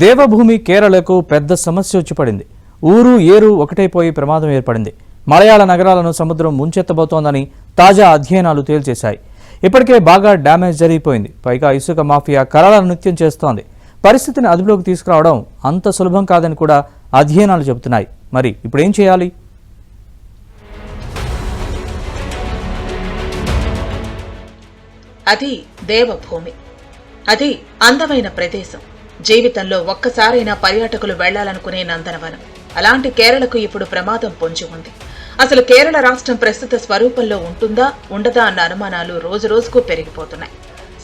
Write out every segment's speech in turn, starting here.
దేవభూమి కేరళకు పెద్ద సమస్య వచ్చి పడింది. ఊరు ఏరు ఒకటైపోయి ప్రమాదం ఏర్పడింది. మలయాళ నగరాలను సముద్రం ముంచెత్తబోతోందని తాజా అధ్యయనాలు తేల్చేశాయి. ఇప్పటికే బాగా డ్యామేజ్ జరిగిపోయింది. పైగా ఇసుక మాఫియా కరాళ నృత్యం చేస్తోంది. పరిస్థితిని అదుపులోకి తీసుకురావడం అంత సులభం కాదని కూడా అధ్యయనాలు చెబుతున్నాయి. మరి ఇప్పుడేం చేయాలి? అది దేవభూమి. అది అందమైన ప్రదేశం. జీవితంలో ఒక్కసారైనా పర్యాటకులు వెళ్లాలనుకునే నందనవనం. అలాంటి కేరళకు ఇప్పుడు ప్రమాదం పొంచి ఉంది. అసలు కేరళ రాష్ట్రం ప్రస్తుత స్వరూపంలో ఉంటుందా ఉండదా అన్న అనుమానాలు రోజురోజుకు పెరిగిపోతున్నాయి.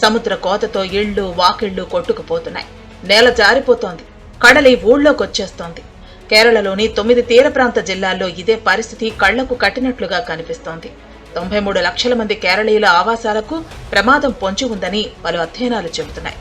సముద్ర కోతతో ఇళ్లు వాకిళ్లు కొట్టుకుపోతున్నాయి. నేల జారిపోతోంది. కడలి ఊళ్ళోకొచ్చేస్తోంది. కేరళలోని 9 తీర ప్రాంత జిల్లాల్లో ఇదే పరిస్థితి కళ్లకు కట్టినట్లుగా కనిపిస్తోంది. 93 లక్షల మంది కేరళీయుల ఆవాసాలకు ప్రమాదం పొంచి ఉందని పలు అధ్యయనాలు చెబుతున్నాయి.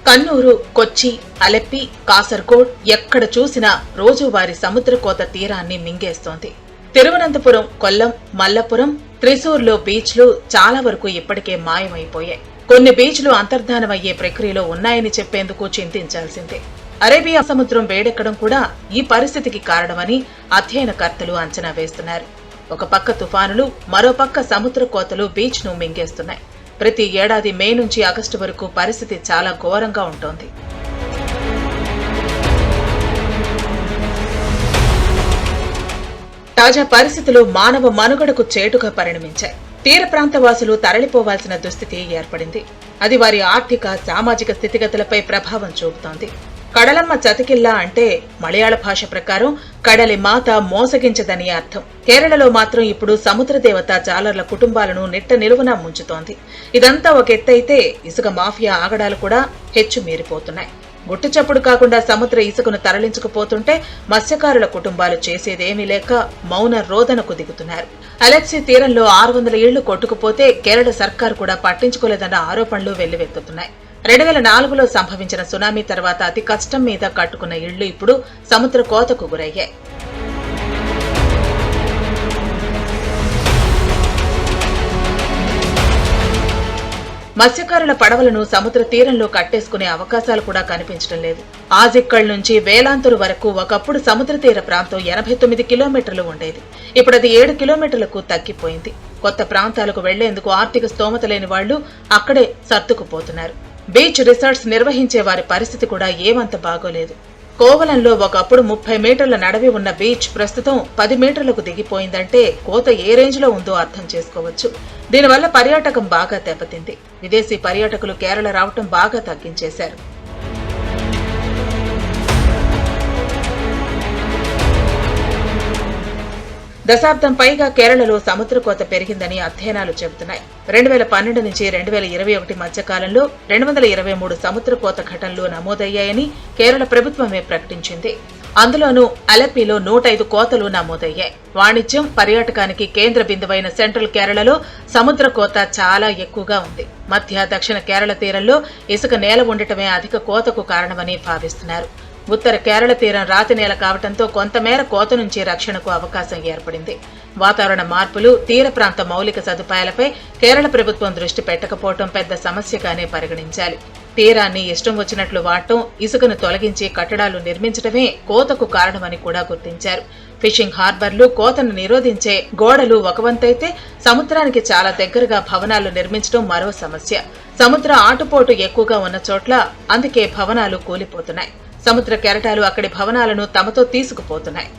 కన్నూరు, కొచ్చి, అలెప్పి, కాసర్గోడ్ ఎక్కడ చూసినా రోజువారీ సముద్ర కోత తీరాన్ని మింగేస్తోంది. తిరువనంతపురం, కొల్లం, మల్లపురం, త్రిశూర్లో బీచ్లు చాలా వరకు ఇప్పటికే మాయమైపోయాయి. కొన్ని బీచ్లు అంతర్ధానమయ్యే ప్రక్రియలో ఉన్నాయని చెప్పేందుకు చింతించాల్సిందే. అరేబియా సముద్రం వేడెక్కడం కూడా ఈ పరిస్థితికి కారణమని అధ్యయనకర్తలు అంచనా వేస్తున్నారు. ఒక పక్క తుఫానులు, మరోపక్క సముద్ర కోతలు బీచ్ ను మింగేస్తున్నాయి. ప్రతి ఏడాది మే నుంచి ఆగస్టు వరకు పరిస్థితి చాలా ఘోరంగా ఉంటోంది. తాజా పరిస్థితులు మానవ మనుగడకు చేటుగా పరిణమించాయి. తీర ప్రాంత వాసులు తరలిపోవాల్సిన దుస్థితి ఏర్పడింది. అది వారి ఆర్థిక, సామాజిక స్థితిగతులపై ప్రభావం చూపుతోంది. కడలమ్మ చతికిల్లా అంటే మలయాళ భాష ప్రకారం కడలి మాత మోసగించదని అర్థం. కేరళలో మాత్రం ఇప్పుడు సముద్ర దేవత జాలర్ల కుటుంబాలను నిట్ట నిలువునా ముంచుతోంది. ఇదంతా ఒక ఎత్తైతే ఇసుక మాఫియా ఆగడాలు కూడా హెచ్చు మీరిపోతున్నాయి. గుట్టుచప్పుడు కాకుండా సముద్ర ఇసుకను తరలించుకుపోతుంటే మత్స్యకారుల కుటుంబాలు చేసేదేమీ లేక మౌన రోదనకు దిగుతున్నారు. అలెక్సీ తీరంలో 600 ఇళ్లు కొట్టుకుపోతే కేరళ సర్కారు కూడా పట్టించుకోలేదన్న ఆరోపణలు వెల్లువెత్తుతున్నాయి. 2004లో సంభవించిన సునామీ తర్వాత అతి కష్టం మీద కట్టుకున్న ఇళ్లు ఇప్పుడు సముద్ర కోతకు గురయ్యాయి. మత్స్యకారుల పడవలను సముద్ర తీరంలో కట్టేసుకునే అవకాశాలు కూడా కనిపించడం లేదు. ఆజిక్కల్ నుంచి వేలాంతరు వరకు ఒకప్పుడు సముద్ర తీర ప్రాంతం 89 కిలోమీటర్లు ఉండేది. ఇప్పుడు అది 7 కిలోమీటర్లకు తగ్గిపోయింది. కొత్త ప్రాంతాలకు వెళ్లేందుకు ఆర్థిక స్తోమత లేని వాళ్లు అక్కడే సర్దుకుపోతున్నారు. బీచ్ రిసార్ట్స్ నిర్వహించే వారి పరిస్థితి కూడా ఏమంత బాగోలేదు. కోవలంలో ఒకప్పుడు 30 మీటర్ల నడవి ఉన్న బీచ్ ప్రస్తుతం 10 మీటర్లకు దిగిపోయిందంటే కోత ఏ రేంజ్ లో ఉందో అర్థం చేసుకోవచ్చు. దీనివల్ల పర్యాటకం బాగా దెబ్బతింది. విదేశీ పర్యాటకులు కేరళ రావటం బాగా తగ్గించేశారు. దశాబ్దం పైగా కేరళలో సముద్ర కోత పెరిగిందని అధ్యయనాలు చెబుతున్నాయి. 2012 నుంచి 2021 మధ్య కాలంలో 223 సముద్ర కోత ఘటనలు నమోదయ్యాయని కేరళ ప్రభుత్వమే ప్రకటించింది. అందులోనూ అలెప్పిలో 105 కోతలు నమోదయ్యాయి. వాణిజ్యం, పర్యాటకానికి కేంద్ర బిందువైన సెంట్రల్ కేరళలో సముద్ర కోత చాలా ఎక్కువగా ఉంది. మధ్య, దక్షిణ కేరళ తీరంలో ఇసుక నేల ఉండటమే అధిక కోతకు కారణమని భావిస్తున్నారు. ఉత్తర కేరళ తీరం రాతి నేల కావడంతో కొంతమేర కోత నుంచి రక్షణకు అవకాశం ఏర్పడింది. వాతావరణ మార్పులు, తీర ప్రాంత మౌలిక సదుపాయాలపై కేరళ ప్రభుత్వం దృష్టి పెట్టకపోవడం పెద్ద సమస్యగానే పరిగణించాలి. తీరాన్ని ఇష్టం వచ్చినట్లు వాడటం, ఇసుకను తొలగించి కట్టడాలు నిర్మించడమే కోతకు కారణమని కూడా గుర్తించారు. ఫిషింగ్ హార్బర్లు, కోతను నిరోధించే గోడలు ఒక వంతైతే సముద్రానికి చాలా దగ్గరగా భవనాలు నిర్మించడం మరో సమస్య. సముద్ర ఆటుపోటు ఎక్కువగా ఉన్న చోట్ల అందుకే భవనాలు కూలిపోతున్నాయి. సముద్ర కెరటాలు అక్కడి భవనాలను తమతో తీసుకుపోతున్నాయి.